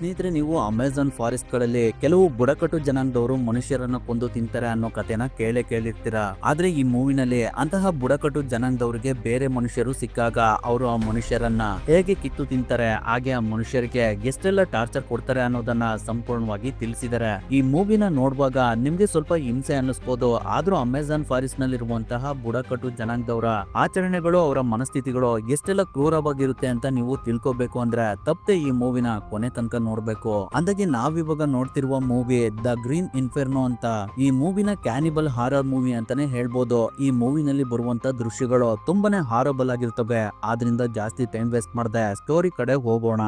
ಸ್ನೇಹಿತರೆ, ನೀವು Amazon forest ಗಳಲ್ಲಿ ಕೆಲವು ಬುಡಕಟ್ಟು ಜನಾಂಗದವರು ಮನುಷ್ಯರನ್ನ ಕೊಂದು ತಿಂತಾರೆ ಅನ್ನೋ ಕಥೆನ ಕೇಳಿರ್ತೀರಾ. ಆದ್ರೆ ಈ ಮೂವಿನಲ್ಲಿ ಅಂತಹ ಬುಡಕಟ್ಟು ಜನಾಂಗದವರಿಗೆ ಬೇರೆ ಮನುಷ್ಯರು ಸಿಕ್ಕಾಗ ಅವರು ಆ ಮನುಷ್ಯರನ್ನ ಹೇಗೆ ಕಿತ್ತು ತಿಂತಾರೆ, ಹಾಗೆ ಆ ಮನುಷ್ಯರಿಗೆ ಎಷ್ಟೆಲ್ಲ ಟಾರ್ಚರ್ ಕೊಡ್ತಾರೆ ಅನ್ನೋದನ್ನ ಸಂಪೂರ್ಣವಾಗಿ ತಿಳಿಸಿದ್ದಾರೆ. ಈ ಮೂವಿನ ನೋಡುವಾಗ ನಿಮ್ಗೆ ಸ್ವಲ್ಪ ಹಿಂಸೆ ಅನ್ನಿಸ್ಬೋದು, ಆದ್ರೂ ಅಮೆಜಾನ್ ಫಾರೆಸ್ಟ್ ನಲ್ಲಿರುವಂತಹ ಬುಡಕಟ್ಟು ಜನಾಂಗದವರ ಆಚರಣೆಗಳು, ಅವರ ಮನಸ್ಥಿತಿಗಳು ಎಷ್ಟೆಲ್ಲ ಕ್ರೂರವಾಗಿರುತ್ತೆ ಅಂತ ನೀವು ತಿಳ್ಕೋಬೇಕು ಅಂದ್ರೆ ತಪ್ಪದೆ ಈ ಮೂವಿನ ಕೊನೆ ತನಕ ನೋಡ್ಬೇಕು. ಅಂದಾಗೆ ನಾವಿವಾಗ ನೋಡ್ತಿರುವ ಮೂವಿ ದ ಗ್ರೀನ್ ಇನ್ಫೆರ್ನೋ ಅಂತ. ಈ ಮೂವಿನ ಕ್ಯಾನಿಬಲ್ ಹಾರರ್ ಮೂವಿ ಅಂತಾನೆ ಹೇಳ್ಬೋದು. ಈ ಮೂವಿನಲ್ಲಿ ಬರುವಂತ ದೃಶ್ಯಗಳು ತುಂಬಾನೇ ಹಾರಬಲ್ ಆಗಿರ್ತವೆ. ಆದ್ರಿಂದ ಜಾಸ್ತಿ ಟೈಮ್ ವೇಸ್ಟ್ ಮಾಡದೆ ಸ್ಟೋರಿ ಕಡೆ ಹೋಗೋಣ.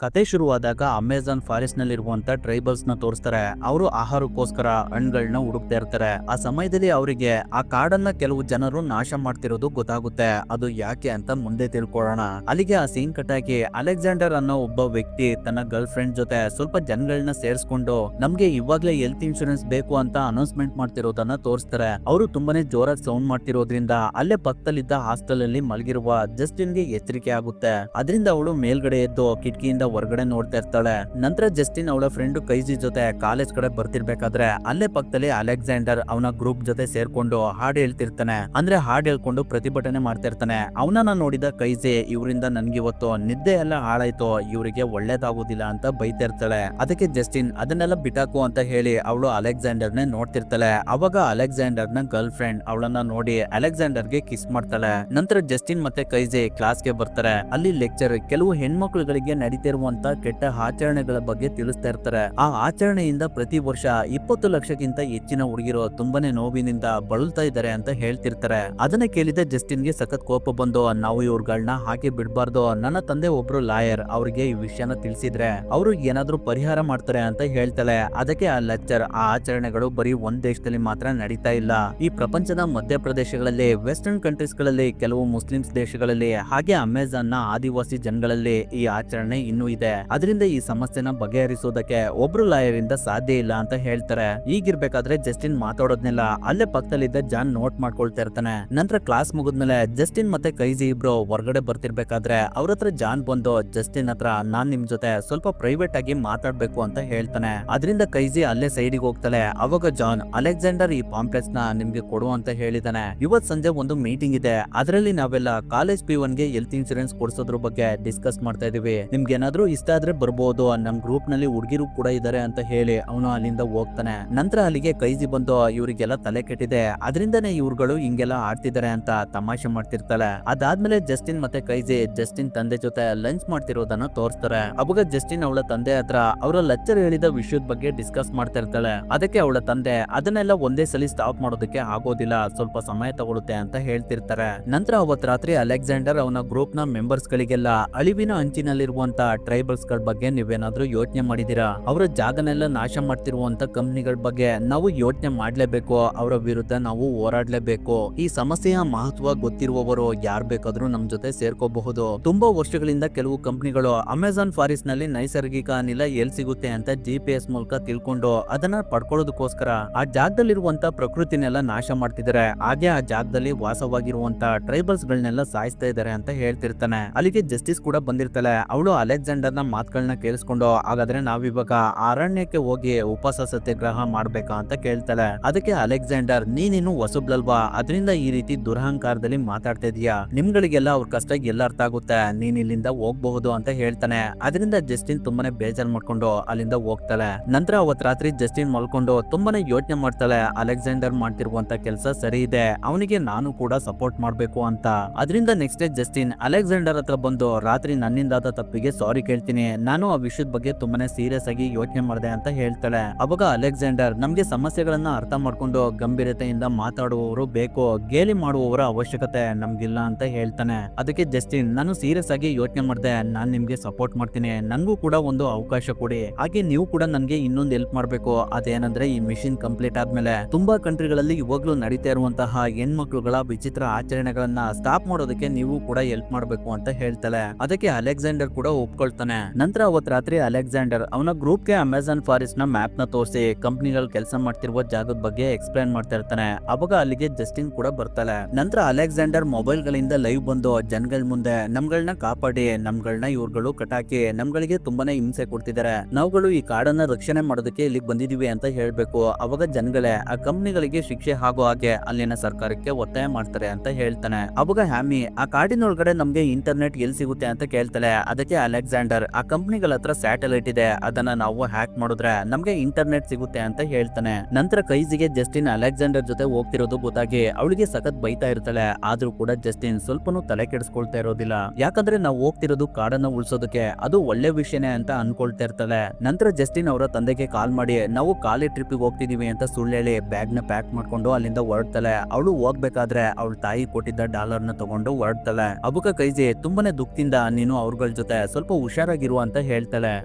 ಕತೆ ಶುರುವಾದಾಗ ಅಮೆಜಾನ್ ಫಾರೆಸ್ಟ್ ನಲ್ಲಿರುವಂತ ಟ್ರೈಬಲ್ಸ್ ನ ತೋರಿಸ್ತಾರೆ. ಅವರು ಆಹಾರಕ್ಕೋಸ್ಕರ ಹಣ್ಣುಗಳನ್ನ ಹುಡುಕ್ತಾ ಇರ್ತಾರೆ. ಆ ಸಮಯದಲ್ಲಿ ಅವರಿಗೆ ಆ ಕಾಡನ್ನ ಕೆಲವು ಜನರು ನಾಶ ಮಾಡ್ತಿರೋದು ಗೊತ್ತಾಗುತ್ತೆ. ಅದು ಯಾಕೆ ಅಂತ ಮುಂದೆ ತಿಳ್ಕೊಳ್ಳೋಣ. ಅಲ್ಲಿಗೆ ಆ ಸೀನ್ ಕಟ್ಟಾಗಿ ಅಲೆಕ್ಸಾಂಡರ್ ಅನ್ನೋ ಒಬ್ಬ ವ್ಯಕ್ತಿ ತನ್ನ ಗರ್ಲ್ ಫ್ರೆಂಡ್ ಜೊತೆ ಸ್ವಲ್ಪ ಜನಗಳನ್ನ ಸೇರಿಸ್ಕೊಂಡು ನಮ್ಗೆ ಇವಾಗ್ಲೇ ಹೆಲ್ತ್ ಇನ್ಶೂರೆನ್ಸ್ ಬೇಕು ಅಂತ ಅನೌನ್ಸ್ಮೆಂಟ್ ಮಾಡ್ತಿರೋದನ್ನ ತೋರಿಸ್ತಾರೆ. ಅವರು ತುಂಬಾನೇ ಜೋರಾಗಿ ಸೌಂಡ್ ಮಾಡ್ತಿರೋದ್ರಿಂದ ಅಲ್ಲೇ ಪಕ್ಕದಲ್ಲಿದ್ದ ಹಾಸ್ಟೆಲ್ ಅಲ್ಲಿ ಮಲಗಿರುವ ಜಸ್ಟಿನ್ಗೆ ಎಚ್ಚರಿಕೆ ಆಗುತ್ತೆ. ಅದರಿಂದ ಅವಳು ಮೇಲ್ಗಡೆ ಎದ್ದು ಕಿಟಕಿಯಿಂದ ಹೊರಗಡೆ ನೋಡ್ತಾ ಇರ್ತಾಳೆ. ನಂತರ ಜಸ್ಟಿನ್ ಅವಳ ಫ್ರೆಂಡ್ ಕೈಜಿ ಜೊತೆ ಕಾಲೇಜ್ ಕಡೆ ಬರ್ತಿರ್ಬೇಕಾದ್ರೆ ಅಲ್ಲೇ ಪಕ್ಕದಲ್ಲಿ ಅಲೆಕ್ಸಾಂಡರ್ ಅವನ ಗ್ರೂಪ್ ಜೊತೆ ಸೇರ್ಕೊಂಡು ಹಾಡು ಹೇಳ್ತಿರ್ತಾನೆ. ಅಂದ್ರೆ ಹಾಡು ಹೇಳ್ಕೊಂಡು ಪ್ರತಿಭಟನೆ ಮಾಡ್ತಾ ಇರ್ತಾನೆ. ಅವನನ್ನ ನೋಡಿದ ಕೈಜಿ, ಇವರಿಂದ ನನ್ಗೆ ಇವತ್ತು ನಿದ್ದೆ ಎಲ್ಲ ಹಾಳಾಯ್ತು, ಇವರಿಗೆ ಒಳ್ಳೇದಾಗುದಿಲ್ಲ ಅಂತ ಬೈತಾ ಇರ್ತಾಳೆ. ಅದಕ್ಕೆ ಜಸ್ಟಿನ್ ಅದನ್ನೆಲ್ಲ ಬಿಟಾಕು ಅಂತ ಹೇಳಿ ಅವಳು ಅಲೆಕ್ಸಾಂಡರ್ ನೇ ನೋಡ್ತಿರ್ತಾಳೆ. ಅವಾಗ ಅಲೆಕ್ಸಾಂಡರ್ ನ ಗರ್ಲ್ ಫ್ರೆಂಡ್ ಅವಳನ್ನ ನೋಡಿ ಅಲೆಕ್ಸಾಂಡರ್ ಗೆ ಕಿಸ್ ಮಾಡ್ತಾಳೆ. ನಂತರ ಜಸ್ಟಿನ್ ಮತ್ತೆ ಕೈಜಿ ಕ್ಲಾಸ್ಗೆ ಬರ್ತಾರೆ. ಅಲ್ಲಿ ಲೆಕ್ಚರ್ ಕೆಲವು ಹೆಣ್ಮಕ್ಳುಗಳಿಗೆ ನಡೀತಿರುವಂತ ಕೆಟ್ಟ ಆಚರಣೆಗಳ ಬಗ್ಗೆ ತಿಳಿಸ್ತಾ ಇರ್ತಾರೆ. ಆ ಆಚರಣೆಯಿಂದ ಪ್ರತಿ ವರ್ಷ 20 ಲಕ್ಷಕ್ಕಿಂತ ಹೆಚ್ಚಿನ ಹುಡುಗಿರು ತುಂಬಾನೇ ನೋವಿನಿಂದ ಬಳಲ್ತಾ ಇದ್ದಾರೆ ಅಂತ ಹೇಳ್ತಿರ್ತಾರೆ. ಅದನ್ನ ಕೇಳಿದ ಜಸ್ಟಿನ್ಗೆ ಸಖತ್ ಕೋಪ ಬಂದು, ನಾವು ಇವ್ರುಗಳನ್ನ ಹಾಗೆ ಬಿಡ್ಬಾರ್ದು, ನನ್ನ ತಂದೆ ಒಬ್ರು ಲಾಯರ್, ಅವ್ರಿಗೆ ಈ ವಿಷಯನ ತಿಳಿಸಿದ್ರೆ ಅವರು ಏನಾದ್ರೂ ಪರಿಹಾರ ಮಾಡ್ತಾರೆ ಅಂತ ಹೇಳ್ತಾಳೆ. ಅದಕ್ಕೆ ಆ ಲೆಕ್ಚರ್, ಆ ಆಚರಣೆಗಳು ಬರೀ ಒಂದ್ ದೇಶದಲ್ಲಿ ಮಾತ್ರ ನಡೀತಾ ಇಲ್ಲ, ಈ ಪ್ರಪಂಚದ ಮಧ್ಯಪ್ರದೇಶಗಳಲ್ಲಿ, ವೆಸ್ಟರ್ನ್ ಕಂಟ್ರೀಸ್ ಗಳಲ್ಲಿ, ಕೆಲವು ಮುಸ್ಲಿಮ್ಸ್ ದೇಶಗಳಲ್ಲಿ, ಹಾಗೆ ಅಮೆಜಾನ್ ನ ಆದಿವಾಸಿ ಜನಗಳಲ್ಲಿ ಈ ಆಚರಣೆ ಇನ್ನೂ ಇದೆ. ಅದರಿಂದ ಈ ಸಮಸ್ಯೆನ ಬಗೆಹರಿಸೋದಕ್ಕೆ ಒಬ್ರು ಲಾಯರ್ ಇಂದ ಸಾಧ್ಯ ಇಲ್ಲ ಅಂತ ಹೇಳ್ತಾರೆ. ಈಗಿರ್ಬೇಕಾದ್ರೆ ಜಸ್ಟಿನ್ ಮಾತಾಡೋದ್ನೆಲ್ಲ ಅಲ್ಲೇ ಪಕ್ಕದಲ್ಲಿದ್ದ ಜಾನ್ ನೋಟ್ ಮಾಡ್ಕೊಳ್ತಾ ಇರ್ತಾನೆ. ನಂತರ ಕ್ಲಾಸ್ ಮುಗಿದ್ಮೇಲೆ ಜಸ್ಟಿನ್ ಮತ್ತೆ ಕೈಜಿ ಇಬ್ರು ಹೊರಗಡೆ ಬರ್ತಿರ್ಬೇಕಾದ್ರೆ ಅವ್ರ ಹತ್ರ ಜಾನ್ ಬಂದು ಜಸ್ಟಿನ್ ಹತ್ರ ನಾನ್ ನಿಮ್ ಜೊತೆ ಸ್ವಲ್ಪ ಪ್ರೈವೇಟ್ ಆಗಿ ಮಾತಾಡ್ಬೇಕು ಅಂತ ಹೇಳ್ತಾನೆ. ಅದರಿಂದ ಕೈಜಿ ಅಲ್ಲೇ ಸೈಡಿಗೆ ಹೋಗ್ತಾಳೆ. ಅವಾಗ ಜಾನ್, ಅಲೆಕ್ಸಾಂಡರ್ ಈ ಪಾಂಪ್ಲೆಟ್ಸ್ ನ ನಿಮ್ಗೆ ಕೊಡು ಅಂತ ಹೇಳಿದಾನೆ. ಇವತ್ ಸಂಜೆ ಒಂದು ಮೀಟಿಂಗ್ ಇದೆ, ಅದರಲ್ಲಿ ನಾವೆಲ್ಲ ಕಾಲೇಜ್ P1 ಗೆ ಹೆಲ್ತ್ ಇನ್ಶೂರೆನ್ಸ್ ಕೊಡ್ಸೋದ್ರ ಬಗ್ಗೆ ಡಿಸ್ಕಸ್ ಮಾಡ್ತಾ ಇದೀವಿ. ನಿಮ್ಗೆ ಏನಾದ್ರೂ ಇಷ್ಟ ಆದ್ರೆ ಬರ್ಬೋದು, ನಮ್ ಗ್ರೂಪ್ ನಲ್ಲಿ ಹುಡುಗಿರು ಕೂಡ ಇದಾರೆ ಅಂತ ಹೇಳಿ ಅವನು ಅಲ್ಲಿಂದ ಹೋಗ್ತಾನೆ. ನಂತರ ಅಲ್ಲಿಗೆ ಕೈಜಿ ಬಂದು ಇವರಿಗೆಲ್ಲ ತಲೆ ಕೆಟ್ಟಿದೆ, ಅದರಿಂದನೇ ಇವ್ರುಗಳು ಹಿಂಗೆಲ್ಲ ಆಡ್ತಿದ್ದಾರೆ ಅಂತ ತಮಾಷೆ ಮಾಡ್ತಿರ್ತಾಳೆ. ಅದಾದ್ಮೇಲೆ ಜಸ್ಟಿನ್ ಮತ್ತೆ ಕೈಜಿ ಜಸ್ಟಿನ್ ತಂದೆ ಜೊತೆ ಲಂಚ್ ಮಾಡ್ತಿರೋದನ್ನ ತೋರಿಸ್ತಾರೆ. ಅವಾಗ ಜಸ್ಟಿನ್ ಅವಳ ತಂದೆ ಹತ್ರ ಅವರ ಲೆಕ್ಚರ್ ಹೇಳಿದ ವಿಷಯದ ಬಗ್ಗೆ ಡಿಸ್ಕಸ್ ಮಾಡ್ತಾ ಇರ್ತಾಳೆ. ಅದಕ್ಕೆ ಅವಳ ತಂದೆ ಅದನ್ನೆಲ್ಲ ಒಂದೇ ಸಲ ಸ್ಟಾಪ್ ಮಾಡೋದಕ್ಕೆ ಆಗೋದಿಲ್ಲ, ಸ್ವಲ್ಪ ಸಮಯ ತಗೊಳುತ್ತೆ ಅಂತ ಹೇಳ್ತಿರ್ತಾರೆ. ನಂತರ ಅವತ್ ರಾತ್ರಿ ಅಲೆಕ್ಸಾಂಡರ್ ಅವನ ಗ್ರೂಪ್ ನ ಮೆಂಬರ್ಸ್ ಗಳಿಗೆಲ್ಲ ಅಳಿವಿನ ಅಂಚಿನಲ್ಲಿರುವಂತ ಟ್ರೈಬಲ್ಸ್ ಗಳ ಬಗ್ಗೆ ನೀವೇನಾದ್ರೂ ಯೋಚನೆ ಮಾಡಿದೀರಾ? ಅವರ ಜಾಗನೆಲ್ಲ ನಾಶ ಮಾಡ್ತಿರುವಂತ ಕಂಪ್ನಿಗಳ ಬಗ್ಗೆ ನಾವು ಯೋಚನೆ ಮಾಡ್ಲೇಬೇಕು, ಅವರ ವಿರುದ್ಧ ನಾವು ಹೋರಾಡ್ಲೇಬೇಕು. ಈ ಸಮಸ್ಯೆಯ ಮಹತ್ವ ಗೊತ್ತಿರುವವರು ಯಾರ್ ಬೇಕಾದ್ರೂ ನಮ್ ಜೊತೆ ಸೇರ್ಕೋಬಹುದು. ತುಂಬಾ ವರ್ಷಗಳಿಂದ ಕೆಲವು ಕಂಪ್ನಿಗಳು ಅಮೆಜಾನ್ ಫಾರೆಸ್ಟ್ ನಲ್ಲಿ ನೈಸರ್ಗಿಕ ಅನಿಲ ಎಲ್ ಸಿಗುತ್ತೆ ಅಂತ GPS ಮೂಲಕ ತಿಳ್ಕೊಂಡು ಅದನ್ನ ಪಡ್ಕೊಳ್ಳೋದಕ್ಕೋಸ್ಕರ ಆ ಜಾಗದಲ್ಲಿರುವಂತ ಪ್ರಕೃತಿನೆಲ್ಲ ನಾಶ ಮಾಡ್ತಿದ್ದಾರೆ. ಹಾಗೆ ಆ ಜಾಗದಲ್ಲಿ ವಾಸವಾಗಿರುವಂತ ಟ್ರೈಬಲ್ಸ್ ಗಳನ್ನೆಲ್ಲ ಸಾಯಿಸ್ತಾ ಇದ್ದಾರೆ ಅಂತ ಹೇಳ್ತಿರ್ತಾನೆ. ಅಲ್ಲಿಗೆ ಜಸ್ಟಿಸ್ ಕೂಡ ಬಂದಿರ್ತಾಳೆ. ಅವಳು ಅಲೆಕ್ಸಾಂಡರ್ ನ ಮಾತುಗಳನ್ನ ಕೇಳಿಸ್ಕೊಂಡು, ಹಾಗಾದ್ರೆ ನಾವಿವಾಗ ಅರಣ್ಯಕ್ಕೆ ಹೋಗಿ ಉಪವಾಸ ಸತ್ಯಾಗ್ರಹ ಮಾಡ್ಬೇಕಾ ಅಂತ ಕೇಳ್ತಾಳೆ. ಅದಕ್ಕೆ ಅಲೆಕ್ಸಾಂಡರ್, ನೀನೇನು ಹೊಸಬ್ಲಲ್ವಾ, ಅದರಿಂದ ಈ ರೀತಿ ದುರಹಂಕಾರದಲ್ಲಿ ಮಾತಾಡ್ತಾ ಇದೀಯಾ, ನಿಮ್ಗಳಿಗೆಲ್ಲ ಅವ್ರ ಕಷ್ಟ ಎಲ್ಲ ಅರ್ಥ ಆಗುತ್ತೆ, ನೀನ್ ಇಲ್ಲಿಂದ ಹೋಗ್ಬಹುದು ಅಂತ ಹೇಳ್ತಾನೆ. ಅದರಿಂದ ಜಸ್ಟಿನ್ ತುಂಬಾನೇ ಬೇಜಾರ್ ಮಾಡ್ಕೊಂಡು ಅಲ್ಲಿಂದ ಹೋಗ್ತಾಳೆ. ನಂತರ ಅವತ್ ರಾತ್ರಿ ಜಸ್ಟಿನ್ ಮಲ್ಕೊಂಡು ತುಂಬಾನೇ ಯೋಚನೆ ಮಾಡ್ತಾಳೆ, ಅಲೆಕ್ಸಾಂಡರ್ ಮಾಡ್ತಿರುವಂತ ಕೆಲಸ ಸರಿ ಇದೆ, ಅವನಿಗೆ ನಾನು ಕೂಡ ಸಪೋರ್ಟ್ ಮಾಡ್ಬೇಕು ಅಂತ. ಅದರಿಂದ ನೆಕ್ಸ್ಟ್ ಡೇ ಜಸ್ಟಿನ್ ಅಲೆಕ್ಸಾಂಡರ್ ಹತ್ರ ಬಂದು, ರಾತ್ರಿ ನನ್ನಿಂದಾದ ತಪ್ಪಿಗೆ ಸಾರಿ ಕೇಳ್ತೀನಿ, ನಾನು ಆ ವಿಷಯದ ಬಗ್ಗೆ ತುಂಬಾನೇ ಸೀರಿಯಸ್ ಆಗಿ ಯೋಚನೆ ಮಾಡಿದೆ ಅಂತ ಹೇಳ್ತಾಳೆ. ಅವಾಗ ಅಲೆಕ್ಸಾಂಡರ್, ನಮ್ಗೆ ಸಮಸ್ಯೆಗಳನ್ನ ಅರ್ಥ ಮಾಡ್ಕೊಂಡು ಗಂಭೀರತೆಯಿಂದ ಮಾತಾಡುವವರು ಬೇಕು, ಗೇಲಿ ಮಾಡುವವರ ಅವಶ್ಯಕತೆ ನಮ್ಗಿಲ್ಲ ಅಂತ ಹೇಳ್ತಾನೆ. ಅದಕ್ಕೆ ಜಸ್ಟಿನ್, ನಾನು ಸೀರಿಯಸ್ ಆಗಿ ಯೋಚನೆ ಮಾಡಿದೆ, ನಾನ್ ನಿಮ್ಗೆ ಸಪೋರ್ಟ್ ಮಾಡ್ತೀನಿ, ನನ್ಗೂ ಕೂಡ ಒಂದು ಅವಕಾಶ ಕೊಡಿ, ಹಾಗೆ ನೀವು ಕೂಡ ನನ್ಗೆ ಇನ್ನೊಂದು ಹೆಲ್ಪ್ ಮಾಡ್ಬೇಕು. ಅದೇನಂದ್ರೆ ಈ ಮಿಷನ್ ಕಂಪ್ಲೀಟ್ ಆದ್ಮೇಲೆ ತುಂಬಾ ಕಂಟ್ರಿಗಳಲ್ಲಿ ಇವಾಗ್ಲೂ ನಡೀತಾ ಇರುವಂತಹ ಹೆಣ್ಮಕ್ಳುಗಳ ವಿಚಿತ್ರ ಆಚರಣೆಗಳನ್ನ ಸ್ಟಾಪ್ ಮಾಡೋದಕ್ಕೆ ನೀವು ಕೂಡ ಹೆಲ್ಪ್ ಮಾಡ್ಬೇಕು ಅಂತ ಹೇಳ್ತಾಳೆ. ಅದಕ್ಕೆ ಅಲೆಕ್ಸಾಂಡರ್ ಕೂಡ ಒಪ್ಕೊಳ್ತಾನೆ. ಇರ್ತಾನೆ. ನಂತರ ಅವತ್ ರಾತ್ರಿ ಅಲೆಕ್ಸಾಂಡರ್ ಅವನ ಗ್ರೂಪ್ಗೆ ಅಮೆಜಾನ್ ಫಾರೆಸ್ಟ್ ನ ಮ್ಯಾಪ್ ನ ತೋರಿಸಿ ಕಂಪ್ನಿಗಳು ಕೆಲಸ ಮಾಡ್ತಿರುವ ಜಾಗದ ಬಗ್ಗೆ ಎಕ್ಸ್ಪ್ಲೈನ್ ಮಾಡ್ತಾ ಇರ್ತಾನೆ. ಅವಾಗ ಅಲ್ಲಿಗೆ ಜಸ್ಟಿನ್ ಕೂಡ ಬರ್ತಾಳೆ. ನಂತರ ಅಲೆಕ್ಸಾಂಡರ್ ಮೊಬೈಲ್ ಗಳಿಂದ ಲೈವ್ ಬಂದು ಜನಗಳ ಮುಂದೆ ನಮ್ಗಳನ್ನ ಕಾಪಾಡಿ, ನಮ್ಗಳನ್ನ ಇವ್ರುಗಳು ಕಟಾಕಿ ನಮ್ಗಳಿಗೆ ತುಂಬಾನೇ ಹಿಂಸೆ ಕೊಡ್ತಿದ್ದಾರೆ, ನಾವುಗಳು ಈ ಕಾಡನ್ನ ರಕ್ಷಣೆ ಮಾಡೋದಕ್ಕೆ ಇಲ್ಲಿಗೆ ಬಂದಿದೀವಿ ಅಂತ ಹೇಳ್ಬೇಕು. ಅವಾಗ ಜನಗಳೇ ಆ ಕಂಪ್ನಿಗಳಿಗೆ ಶಿಕ್ಷೆ ಆಗೋ ಹಾಗೆ ಅಲ್ಲಿನ ಸರ್ಕಾರಕ್ಕೆ ಒತ್ತಾಯ ಮಾಡ್ತಾರೆ ಅಂತ ಹೇಳ್ತಾನೆ. ಅವಾಗ ಹ್ಯಾಮಿ ಆ ಕಾಡಿನೊಳಗಡೆ ನಮ್ಗೆ ಇಂಟರ್ನೆಟ್ ಎಲ್ಲಿ ಸಿಗುತ್ತೆ ಅಂತ ಕೇಳ್ತಾಳೆ. ಅದಕ್ಕೆ ಅಲೆಕ್ಸಾಂಡರ್ ಆ ಕಂಪ್ನಿಗಳ ಹತ್ರ ಸ್ಯಾಟಲೈಟ್ ಇದೆ, ಅದನ್ನ ನಾವು ಹ್ಯಾಕ್ ಮಾಡಿದ್ರೆ ನಮ್ಗೆ ಇಂಟರ್ನೆಟ್ ಸಿಗುತ್ತೆ ಅಂತ ಹೇಳ್ತಾನೆ. ನಂತರ ಕೈಸಿಗೆ ಜಸ್ಟಿನ್ ಅಲೆಕ್ಸಾಂಡರ್ ಜೊತೆ ಹೋಗ್ತಿರೋದು ಗೊತ್ತಾಗಿ ಅವಳಿಗೆ ಸಖತ್ ಬೈತಾ ಇರ್ತಾಳೆ. ಆದ್ರೂ ಕೂಡ ಜಸ್ಟಿನ್ ಸ್ವಲ್ಪನೂ ತಲೆ ಕೆಡಿಸ್ಕೊಳ್ತಾ ಇರೋದಿಲ್ಲ, ಯಾಕಂದ್ರೆ ನಾವು ಹೋಗ್ತಿರೋದು ಕಾಡನ್ನ ಉಳಿಸೋದಕ್ಕೆ, ಅದು ಒಳ್ಳೆ ವಿಷಯನೇ ಅಂತ ಅನ್ಕೊಳ್ತಾ ಇರ್ತಾಳೆ. ನಂತರ ಜಸ್ಟಿನ್ ಅವರ ತಂದೆಗೆ ಕಾಲ್ ಮಾಡಿ ನಾವು ಖಾಲಿ ಟ್ರಿಪ್ಗೆ ಹೋಗ್ತಿದೀವಿ ಅಂತ ಸುಳ್ಳು ಹೇಳಿ ಬ್ಯಾಗ್ ನ ಪ್ಯಾಕ್ ಮಾಡ್ಕೊಂಡು ಅಲ್ಲಿಂದ ಹೊರಡ್ತಾಳೆ. ಅವಳು ಹೋಗ್ಬೇಕಾದ್ರೆ ಅವಳ ತಾಯಿ ಕೊಟ್ಟಿದ್ದ ಡಾಲರ್ ನ ತಗೊಂಡು ಹೊರಡ್ತಾಳೆ. ಅಬುಕ ಕೈಜಿ ತುಂಬಾನೇ ದುಃಖದಿಂದ ನೀನು ಅವ್ರಗಳ ಜೊತೆ ಸ್ವಲ್ಪ ಹುಷಾರಾಗಿರು ಅಂತ ಹೇಳ್ತಾಳೆ.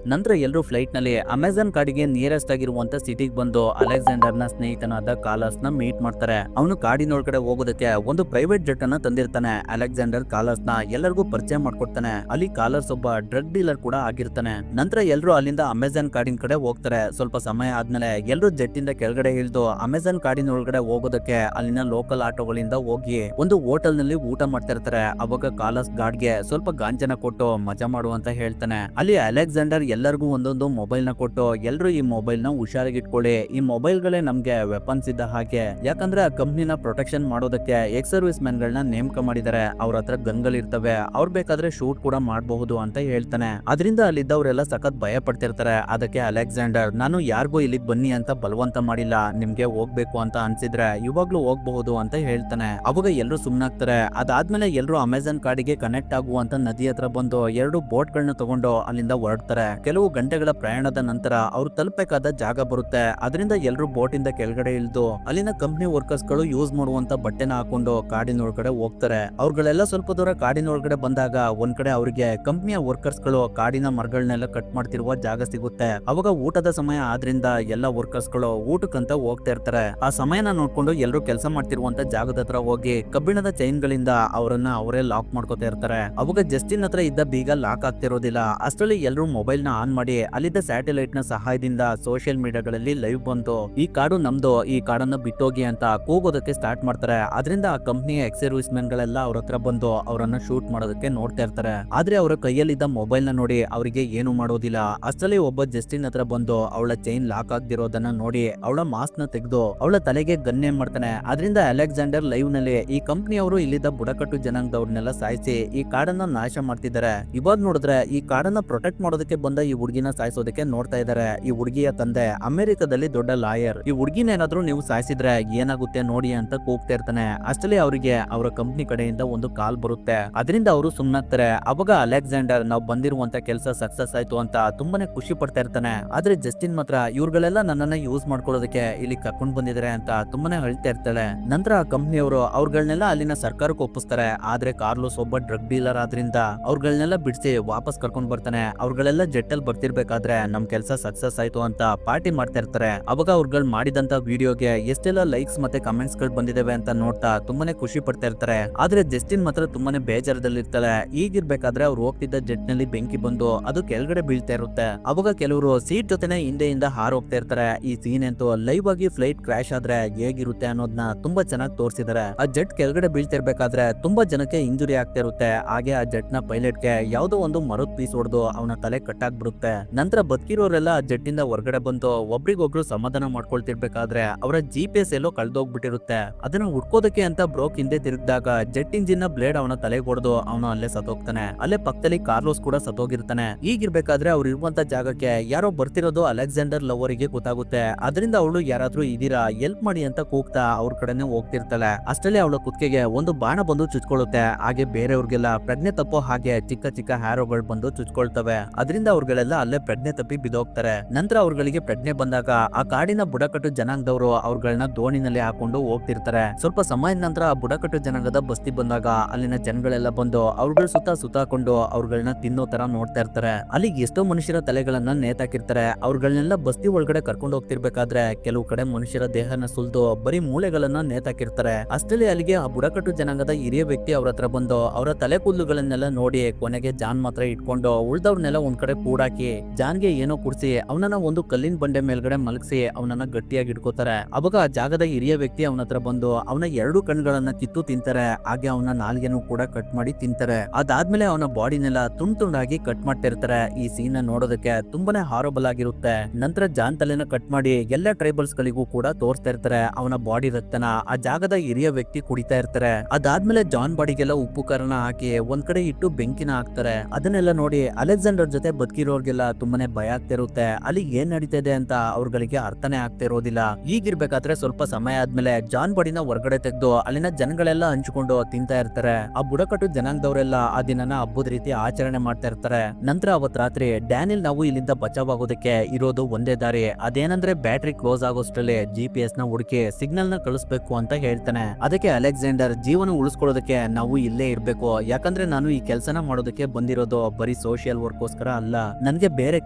ನಂತರ ಎಲ್ಲರೂ ಫ್ಲೈಟ್ ನಲ್ಲಿ ಅಮೆಜಾನ್ ಕಾಡಿಗೆ ನಿಯರೆಸ್ಟ್ ಆಗಿರುವಂತ ಸಿಟಿಗೆ ಬಂದು ಅಲೆಕ್ಸಾಂಡರ್ ನ ಸ್ನೇಹಿತನಾದ ಕಾಲರ್ಸ್ ನ ಮೀಟ್ ಮಾಡ್ತಾರೆ. ಅವನು ಕಾಡಿನೊಳಗಡೆ ಹೋಗೋದಕ್ಕೆ ಒಂದು ಪ್ರೈವೇಟ್ ಜೆಟ್ ಅನ್ನ ತಂದಿರ್ತಾನೆ. ಅಲೆಕ್ಸಾಂಡರ್ ಕಾಲರ್ಸ್ ನ ಎಲ್ಲರಿಗೂ ಪರಿಚಯ ಮಾಡ್ಕೊಡ್ತಾನೆ. ಅಲ್ಲಿ ಕಾಲರ್ಸ್ ಒಬ್ಬ ಡ್ರಗ್ ಡೀಲರ್ ಕೂಡ ಆಗಿರ್ತಾನೆ. ನಂತರ ಎಲ್ಲರೂ ಅಲ್ಲಿಂದ ಅಮೆಜಾನ್ ಕಾಡಿನ ಕಡೆ ಹೋಗ್ತಾರೆ. ಸ್ವಲ್ಪ ಸಮಯ ಆದ್ಮೇಲೆ ಎಲ್ಲರೂ ಜೆಟ್ ಇಂದ ಕೆಳಗಡೆ ಇಳಿದು ಅಮೆಜಾನ್ ಕಾಡಿನ ಒಳಗಡೆ ಹೋಗೋದಕ್ಕೆ ಅಲ್ಲಿನ ಲೋಕಲ್ ಆಟೋಗಳಿಂದ ಹೋಗಿ ಒಂದು ಹೋಟೆಲ್ ನಲ್ಲಿ ಊಟ ಮಾಡ್ತಾ ಇರ್ತಾರೆ. ಅವಾಗ ಕಾಲರ್ಸ್ ಗಾರ್ಡ್ಗೆ ಸ್ವಲ್ಪ ಗಾಂಜನ ಕೊಟ್ಟು ಮಜಾ ಮಾಡುವಂತ ಹೇಳ್ತಾನೆ. ಅಲ್ಲಿ ಅಲೆಕ್ಸಾಂಡರ್ ಎಲ್ಲರಿಗೂ ಒಂದೊಂದು ಮೊಬೈಲ್ ನ ಕೊಟ್ಟು ಎಲ್ಲರೂ ಈ ಮೊಬೈಲ್ ನ ಹುಷಾರಾಗಿ ಇಟ್ಕೊಳ್ಳಿ, ಈ ಮೊಬೈಲ್ ಗಳೇ ನಮ್ಗೆ ವೆಪನ್ಸ್ ಇದ್ದ ಹಾಗೆ, ಯಾಕಂದ್ರೆ ಆ ಕಂಪ್ನಿನ ಪ್ರೊಟೆಕ್ಷನ್ ಮಾಡೋದಕ್ಕೆ ಎಕ್ಸ್ ಸರ್ವಿಸ್ ಮ್ಯಾನ್ ಗಳನ್ನ ನೇಮಕ ಮಾಡಿದ್ದಾರೆ, ಅವ್ರ ಹತ್ರ ಗನ್ಗಳು ಇರ್ತವೆ, ಅವ್ರು ಬೇಕಾದ್ರೆ ಶೂಟ್ ಕೂಡ ಮಾಡಬಹುದು ಅಂತ ಹೇಳ್ತಾನೆ. ಅದರಿಂದ ಅಲ್ಲಿದ್ದವರೆಲ್ಲ ಸಖತ್ ಭಯ ಪಡ್ತಿರ್ತಾರೆ. ಅದಕ್ಕೆ ಅಲೆಕ್ಸಾಂಡರ್ ನಾನು ಯಾರಿಗೂ ಇಲ್ಲಿಗೆ ಬನ್ನಿ ಅಂತ ಬಲವಂತ ಮಾಡಿಲ್ಲ, ನಿಮ್ಗೆ ಹೋಗ್ಬೇಕು ಅಂತ ಅನ್ಸಿದ್ರೆ ಇವಾಗ್ಲೂ ಹೋಗ್ಬಹುದು ಅಂತ ಹೇಳ್ತಾನೆ. ಅವಾಗ ಎಲ್ಲರೂ ಸುಮ್ನಾಗ್ತಾರೆ. ಅದಾದ್ಮೇಲೆ ಎಲ್ಲರೂ ಅಮೆಜಾನ್ ಕಾಡಿಗೆ ಕನೆಕ್ಟ್ ಆಗುವಂತ ನದಿ ಹತ್ರ ಬಂದು 2 ಬೋಟ್ ಗಳನ್ನ ತಗೊಂಡು ಅಲ್ಲಿಂದ ಹೊರಡ್ತಾರೆ. ಕೆಲವು ಗಂಟೆಗಳ ಪ್ರಯಾಣದ ನಂತರ ಅವ್ರು ತಲುಪಬೇಕಾದ ಜಾಗ ಬರುತ್ತೆ. ಅದರಿಂದ ಎಲ್ಲರೂ ಬೋಟ್ ಇಂದ ಕೆಳಗಡೆ ಇಳಿದು ಅಲ್ಲಿನ ಕಂಪ್ನಿ ವರ್ಕರ್ಸ್ ಗಳು ಯೂಸ್ ಮಾಡುವಂತ ಬಟ್ಟೆನ ಹಾಕೊಂಡು ಕಾಡಿನೊಳಗಡೆ ಹೋಗ್ತಾರೆ. ಅವ್ರುಗಳೆಲ್ಲ ಸ್ವಲ್ಪ ದೂರ ಕಾಡಿನೊಳಗಡೆ ಬಂದಾಗ ಒಂದ್ ಕಡೆ ಅವರಿಗೆ ಕಂಪ್ನಿಯ ವರ್ಕರ್ಸ್ ಗಳು ಕಾಡಿನ ಮರಗಳನ್ನೆಲ್ಲ ಕಟ್ ಮಾಡ್ತಿರುವ ಜಾಗ ಸಿಗುತ್ತೆ. ಅವಾಗ ಊಟದ ಸಮಯ ಆದ್ರಿಂದ ಎಲ್ಲ ವರ್ಕರ್ಸ್ ಗಳು ಊಟಕ್ಕಂತ ಹೋಗ್ತಾ ಇರ್ತಾರೆ. ಆ ಸಮಯನ ನೋಡ್ಕೊಂಡು ಎಲ್ಲರೂ ಕೆಲಸ ಮಾಡ್ತಿರುವಂತ ಜಾಗದ ಹತ್ರ ಹೋಗಿ ಕಬ್ಬಿಣದ ಚೈನ್ ಗಳಿಂದ ಅವರನ್ನ ಅವರೇ ಲಾಕ್ ಮಾಡ್ಕೋತಾ ಇರ್ತಾರೆ. ಅವಾಗ ಜಸ್ಟಿನ್ ಹತ್ರ ಇದ್ದ ಬೀಗ ಲಾಕ್ ಆಗ್ತಿರೋದಿಲ್ಲ. ಅಷ್ಟರಲ್ಲಿ ಎಲ್ಲರೂ ಮೊಬೈಲ್ ನ ಆನ್ ಮಾಡಿ ಅಲ್ಲಿದ್ದ ಸ್ಯಾಟಲೈಟ್ ನ ಸಹಾಯದಿಂದ ಸೋಷಿಯಲ್ ಮೀಡಿಯಾಗಳಲ್ಲಿ ಲೈವ್ ಬಂತು ಈ ಕಾಡು ನಮ್ದು, ಈ ಕಾಡನ್ನ ಬಿಟ್ಟೋಗಿ ಅಂತ ಕೂಗೋದಕ್ಕೆ ಸ್ಟಾರ್ಟ್ ಮಾಡ್ತಾರೆ. ಅದರಿಂದ ಆ ಕಂಪ್ನಿಯ ಎಕ್ಸ್ ಸರ್ವಿಸ್ ಮ್ಯಾನ್ ಗಳೆಲ್ಲ ಅವ್ರ ಹತ್ರ ಬಂದು ಅವರನ್ನ ಶೂಟ್ ಮಾಡೋದಕ್ಕೆ ನೋಡ್ತಾ ಇರ್ತಾರೆ. ಆದ್ರೆ ಅವರ ಕೈಯಲ್ಲಿದ್ದ ಮೊಬೈಲ್ ನ ನೋಡಿ ಅವರಿಗೆ ಏನು ಮಾಡೋದಿಲ್ಲ. ಅಷ್ಟರಲ್ಲಿ ಒಬ್ಬ ಜಸ್ಟಿನ್ ಹತ್ರ ಬಂದು ಅವಳ ಚೈನ್ ಲಾಕ್ ಆಗ್ದಿರೋದನ್ನ ನೋಡಿ ಅವಳ ಮಾಸ್ಕ್ ನ ತೆಗೆದು ಅವಳ ತಲೆಗೆ ಗನ್ನೇನ್ ಮಾಡ್ತಾನೆ. ಅದರಿಂದ ಅಲೆಕ್ಸಾಂಡರ್ ಲೈವ್ ನಲ್ಲಿ ಈ ಕಂಪ್ನಿಯವರು ಇಲ್ಲಿದ್ದ ಬುಡಕಟ್ಟು ಜನಾಂಗದವ್ರನ್ನೆಲ್ಲ ಸಾಯಿಸಿ ಈ ಕಾಡನ್ನ ನಾಶ ಮಾಡ್ತಿದ್ದಾರೆ. ಇವಾಗ ನೋಡಿದ್ರೆ ಈ ಕಾಡನ್ನ ಪ್ರೊಟೆಕ್ಟ್ ಮಾಡೋದಕ್ಕೆ ಬಂದ ಈ ಹುಡುಗಿನ ಸಾಯಿಸೋದಕ್ಕೆ ನೋಡ್ತಾ ಇದ್ದಾರೆ. ಈ ಹುಡುಗಿಯ ತಂದೆ ಅಮೆರಿಕದಲ್ಲಿ ದೊಡ್ಡ ಲಾಯರ್. ಈ ಹುಡುಗಿನ ಏನಾದ್ರೂ ನೀವು ಸಾಯಿಸಿದ್ರೆ ಏನಾಗುತ್ತೆ ನೋಡಿ ಅಂತ ಕೂಗ್ತಾ ಇರ್ತಾನೆ. ಅಷ್ಟರಲ್ಲಿ ಅವರಿಗೆ ಅವರ ಕಂಪ್ನಿ ಕಡೆಯಿಂದ ಒಂದು ಕಾಲ್ ಬರುತ್ತೆ. ಅದರಿಂದ ಅವರು ಸುಮ್ನಾಗ್ತಾರೆ. ಅವಾಗ ಅಲೆಕ್ಸಾಂಡರ್ ನಾವು ಬಂದಿರುವಂತ ಕೆಲಸ ಸಕ್ಸಸ್ ಆಯ್ತು ಅಂತ ತುಂಬಾನೇ ಖುಷಿ ಪಡ್ತಾ ಇರ್ತಾನೆ. ಆದ್ರೆ ಜಸ್ಟಿನ್ ಮಾತ್ರ ಇವ್ರುಗಳೆಲ್ಲ ನನ್ನನ್ನ ಯೂಸ್ ಮಾಡ್ಕೊಳ್ಳೋದಕ್ಕೆ ಇಲ್ಲಿ ಕರ್ಕೊಂಡ್ ಬಂದಿದ್ದಾರೆ ಅಂತ ತುಂಬಾನೇ ಹೇಳ್ತಾ ಇರ್ತಾಳೆ. ನಂತರ ಆ ಕಂಪ್ನಿಯವರು ಅವ್ರಗಳನ್ನೆಲ್ಲ ಅಲ್ಲಿನ ಸರ್ಕಾರಕ್ಕೆ ಒಪ್ಪಿಸ್ತಾರೆ. ಆದ್ರೆ ಕಾರ್ಲೋಸ್ ಒಬ್ಬ ಡ್ರಗ್ ಡೀಲರ್ ಆದ್ರಿಂದ ಅವ್ರಗಳನ್ನೆಲ್ಲ ಬಿಡಿಸಿ ವಾಪಸ್ ಕರ್ಕೊಂಡ್ ಬರ್ತಾನೆ. ಅವ್ರಗಳೆಲ್ಲ ಜೆಟ್ ಅಲ್ಲಿ ಬರ್ತಿರ್ಬೇಕಾದ್ರೆ ನಮ್ ಕೆಲಸ ಸಕ್ಸಸ್ ಆಯ್ತು ಅಂತ ಪಾರ್ಟಿ ಮಾಡ್ತಾ ಇರ್ತಾರೆ. ಅವಾಗ ಅವ್ರಗಳು ಮಾಡಿದಂತ ವಿಡಿಯೋಗೆ ಎಷ್ಟೆಲ್ಲ ಲೈಕ್ಸ್ ಮತ್ತೆ ಕಮೆಂಟ್ಸ್ ಗಳು ಬಂದಿದಾವೆ ಅಂತ ನೋಡ್ತಾ ತುಂಬಾನೇ ಖುಷಿ ಪಡ್ತಾ ಇರ್ತಾರೆ. ಆದ್ರೆ ಜಸ್ಟಿನ್ ಮಾತ್ರ ತುಂಬಾನೇ ಬೇಜಾರದಲ್ಲಿ ಇರ್ತಾಳೆ. ಈಗಿರ್ಬೇಕಾದ್ರೆ ಅವ್ರು ಹೋಗ್ತಿದ್ದ ಜೆಟ್ ನಲ್ಲಿ ಬೆಂಕಿ ಬಂದು ಅದು ಕೆಳಗಡೆ ಬೀಳ್ತಾ ಇರುತ್ತೆ. ಅವಾಗ ಕೆಲವರು ಸೀಟ್ ಜೊತೆನೆ ಹಿಂದೆಯಿಂದ ಹಾರ್ ಹೋಗ್ತಾ ಇರ್ತಾರೆ. ಈ ಸೀನ್ ಅಂತೂ ಲೈವ್ ಆಗಿ ಫ್ಲೈಟ್ ಕ್ರಾಶ್ ಆದ್ರೆ ಹೇಗಿರುತ್ತೆ ಅನ್ನೋದನ್ನ ತುಂಬಾ ಚೆನ್ನಾಗಿ ತೋರಿಸಿದ್ದಾರೆ. ಆ ಜೆಟ್ ಕೆಳಗಡೆ ಬೀಳ್ತಿರ್ಬೇಕಾದ್ರೆ ತುಂಬಾ ಜನಕ್ಕೆ ಇಂಜುರಿ ಆಗ್ತಾ ಇರುತ್ತೆ. ಹಾಗೆ ಆ ಜೆಟ್ ನ ಪೈಲಟ್ ಗೆ ಯಾವ್ದೋ ಒಂದು ಮರದ ಪೀಸ್ ಹೊಡೆದು ಅವನ ತಲೆ ಕಟ್ಟಾಗ್ಬಿಡುತ್ತೆ. ನಂತರ ಬದುಕಿರೋರೆಲ್ಲ ಆ ಜೆಟ್ ಇಂದ ಹೊರಗಡೆ ಬಂದು ಒಬ್ರಿಗೊಬ್ರು ಸಮಾಧಾನ ಮಾಡ್ಕೊಳ್ತಿರ್ಬೇಕಾದ್ರೆ ಅವರ GPS ಎಲ್ಲೋ ಕಳ್ದೋಗ್ಬಿಟ್ಟಿರುತ್ತೆ. ಅದನ್ನ ಹುಡ್ಕೋದಕ್ಕೆ ಅಂತ ಬ್ರೋಕ್ ಹಿಂದೆ ತಿರುಗಿದಾಗ ಜೆಟ್ ಇಂಜಿನ್ ನ ಬ್ಲೇಡ್ ಅವನ ತಲೆಗೆ ಹೊಡೆದು ಅವನು ಅಲ್ಲೇ ಸತ್ತೋಗ್ತಾನೆ. ಅಲ್ಲೇ ಪಕ್ಕದಲ್ಲಿ ಕಾರ್ಲೋಸ್ ಕೂಡ ಸತ್ತೋಗಿರ್ತಾನೆ. ಈಗಿರ್ಬೇಕಾದ್ರೆ ಅವ್ರು ಇರುವಂತ ಜಾಗಕ್ಕೆ ಯಾರೋ ಬರ್ತಿರೋದು ಅಲೆಕ್ಸಾಂಡರ್ ಲವರಿಗೆ ಗೊತ್ತಾಗುತ್ತೆ. ಅದರಿಂದ ಅವಳು ಯಾರಾದ್ರೂ ಇದೀರಾ ಹೆಲ್ಪ್ ಮಾಡಿ ಅಂತ ಕೂಗ್ತಾ ಅವ್ರ ಕಡೆನೆ ಹೋಗ್ತಿರ್ತಾಳೆ. ಅಷ್ಟರಲ್ಲಿ ಅವಳ ಕುತ್ತಿಗೆಗೆ ಒಂದು ಬಾಣ ಬಂದು ಚುಚ್ಕೊಳ್ಳುತ್ತೆ. ಹಾಗೆ ಬೇರೆಯವ್ರಿಗೆಲ್ಲ ಪ್ರಜ್ಞೆ ತಪ್ಪೋ ಹಾಗೆ ಚಿಕ್ಕ ಚಿಕ್ಕ ಹ್ಯಾರೋಗಳು ಬಂದು ಚುಚ್ಕೊಳ್ತವೆ. ಅದರಿಂದ ಅವ್ರಿಗಳೆಲ್ಲ ಅಲ್ಲೇ ಪ್ರಜ್ಞೆ ತಪ್ಪಿ ಬಿದೋಗ್ತಾರೆ. ನಂತರ ಅವ್ರಗಳಿಗೆ ಪ್ರಜ್ಞೆ ಬಂದಾಗ ಆ ಕಾಡಿನ ಬುಡಕಟ್ಟು ಜನಾಂಗದವರು ಅವ್ರಗಳನ್ನ ದೋಣಿನಲ್ಲಿ ಹಾಕೊಂಡು ಹೋಗ್ತಿರ್ತಾರೆ. ಸ್ವಲ್ಪ ಸಮಯದ ನಂತರ ಆ ಬುಡಕಟ್ಟು ಜನಾಂಗದ ಬಸ್ತಿ ಬಂದಾಗ ಅಲ್ಲಿನ ಜನಗಳೆಲ್ಲ ಬಂದು ಅವ್ರಗಳ ಸುತ್ತಾಕೊಂಡು ಅವ್ರಗಳನ್ನ ತಿನ್ನೋ ತರ ನೋಡ್ತಾ ಇರ್ತಾರೆ. ಅಲ್ಲಿಗೆ ಎಷ್ಟೋ ಮನುಷ್ಯರ ತಲೆಗಳನ್ನ ನೇತಾಕಿರ್ತಾರೆ. ಅವ್ರಗಳನ್ನೆಲ್ಲ ಬಸ್ತಿ ಒಳಗಡೆ ಕರ್ಕೊಂಡು ಹೋಗ್ತಿರ್ಬೇಕಾದ್ರೆ ಕೆಲವು ಕಡೆ ಮನುಷ್ಯರ ದೇಹನ ಸುಲ್ದು ಬರೀ ಮೂಳೆಗಳನ್ನ ನೇತಾಕಿರ್ತಾರೆ. ಅಷ್ಟರಲ್ಲಿ ಅಲ್ಲಿಗೆ ಆ ಬುಡಕಟ್ಟು ಜನಾಂಗದ ಹಿರಿಯ ವ್ಯಕ್ತಿ ಅವ್ರ ಹತ್ರ ಬಂದು ಅವರ ತಲೆ ಕೂದಲುಗಳನ್ನೆಲ್ಲ ನೋಡಿ ಕೊನೆಗೆ ಜಾನ್ ಮಾತ್ರ ಇಟ್ಕೊಂಡು ಮಾಡ್ಕೊಂಡು ಉಳ್ದವ್ರನ್ನೆಲ್ಲ ಒಂದ್ ಕಡೆ ಕೂಡಾಕಿ ಜಾನ್ಗೆ ಏನೋ ಕುಡ್ಸಿ ಅವನನ್ನ ಒಂದು ಕಲ್ಲಿನ ಬಂಡೆ ಮೇಲ್ಗಡೆ ಮಲಗಿಸಿ ಅವನನ್ನ ಗಟ್ಟಿಯಾಗಿ ಇಟ್ಕೋತಾರೆ. ಅವಾಗ ಆ ಜಾಗದ ಹಿರಿಯ ವ್ಯಕ್ತಿ ಅವನ ಹತ್ರ ಬಂದು ಅವನ 2 ಕಣ್ಗಳನ್ನ ಕಿತ್ತು ತಿಂತಾರೆ. ಹಾಗೆ ಅವನ ನಾಲ್ಗೆನೂ ಕೂಡ ಕಟ್ ಮಾಡಿ ತಿಂತಾರೆ. ಅದಾದ್ಮೇಲೆ ಅವನ ಬಾಡಿನೆಲ್ಲ ತುಂಡಾಗಿ ಕಟ್ ಮಾಡ್ತಾ ಇರ್ತಾರೆ. ಈ ಸೀನ್ ನೋಡೋದಕ್ಕೆ ತುಂಬಾನೇ ಹಾರಬಲ್ ಆಗಿರುತ್ತೆ. ನಂತರ ಜಾನ್ ತಲೆನ ಕಟ್ ಮಾಡಿ ಎಲ್ಲ ಟ್ರೈಬಲ್ಸ್ ಗಳಿಗೂ ಕೂಡ ತೋರಿಸ್ತಾ ಇರ್ತಾರೆ ಅವನ ಬಾಡಿ ರಕ್ತನ. ಆ ಜಾಗದ ಹಿರಿಯ ವ್ಯಕ್ತಿ ಕುಡಿತಾ ಇರ್ತಾರೆ. ಅದಾದ್ಮೇಲೆ ಜಾನ್ ಬಾಡಿಗೆಲ್ಲ ಉಪ್ಪು ಖಾರನ ಹಾಕಿ ಒಂದ್ ಕಡೆ ಇಟ್ಟು ಬೆಂಕಿನ ಹಾಕ್ತಾರೆ. ಅದನ್ನೆಲ್ಲ ನೋಡಿ ಅಲೆಕ್ಸಾಂಡರ್ ಜೊತೆ ಬದುಕಿರೋರ್ಗೆಲ್ಲ ತುಂಬಾನೇ ಭಯ ಆಗ್ತಾ ಇರುತ್ತೆ. ಅಲ್ಲಿ ಏನ್ ನಡೀತಾ ಇದೆ ಅಂತ ಅವ್ರಗಳಿಗೆ ಅರ್ಥನೇ ಆಗ್ತಾ ಇರೋದಿಲ್ಲ. ಈಗಿರ್ಬೇಕಾದ್ರೆ ಸ್ವಲ್ಪ ಸಮಯ ಆದ್ಮೇಲೆ ಜಾನ್ ಬಾಡಿನ ಹೊರಗಡೆ ತೆಗೆದು ಅಲ್ಲಿನ ಜನಗಳೆಲ್ಲ ಹಂಚ್ಕೊಂಡು ತಿಂತಾ ಇರ್ತಾರೆ. ಆ ಬುಡಕಟ್ಟು ಜನಾಂಗದವರೆಲ್ಲ ಆ ದಿನನ ಹಬ್ಬದ ರೀತಿ ಆಚರಣೆ ಮಾಡ್ತಾ ಇರ್ತಾರೆ. ನಂತರ ಅವತ್ ರಾತ್ರಿ ಡ್ಯಾನಿಲ್ ನಾವು ಇಲ್ಲಿಂದ ಬಚಾವ್ ಆಗೋದಕ್ಕೆ ಇರೋದು ಒಂದೇ ದಾರಿ, ಅದೇನಂದ್ರೆ ಬ್ಯಾಟ್ರಿ ಕ್ಲೋಸ್ ಆಗೋಷ್ಟರಲ್ಲಿ GPS ನ ಹುಡುಕಿ ಸಿಗ್ನಲ್ ನ ಕಳಿಸ್ಬೇಕು ಅಂತ ಹೇಳ್ತಾನೆ. ಅದಕ್ಕೆ ಅಲೆಕ್ಸಾಂಡರ್ ಜೀವನ ಉಳಿಸ್ಕೊಳ್ಳೋದಕ್ಕೆ ನಾವು ಇಲ್ಲೇ ಇರ್ಬೇಕು, ಯಾಕಂದ್ರೆ ನಾನು ಈ ಕೆಲಸನ ಮಾಡೋದಕ್ಕೆ ಬಂದಿರೋದು ಬರೀ ಸೋಷಿಯಲ್ ವರ್ಕ್ಗೋಸ್ಕರ ಅಲ್ಲ, ನನ್ಗೆ ಬೇರೆ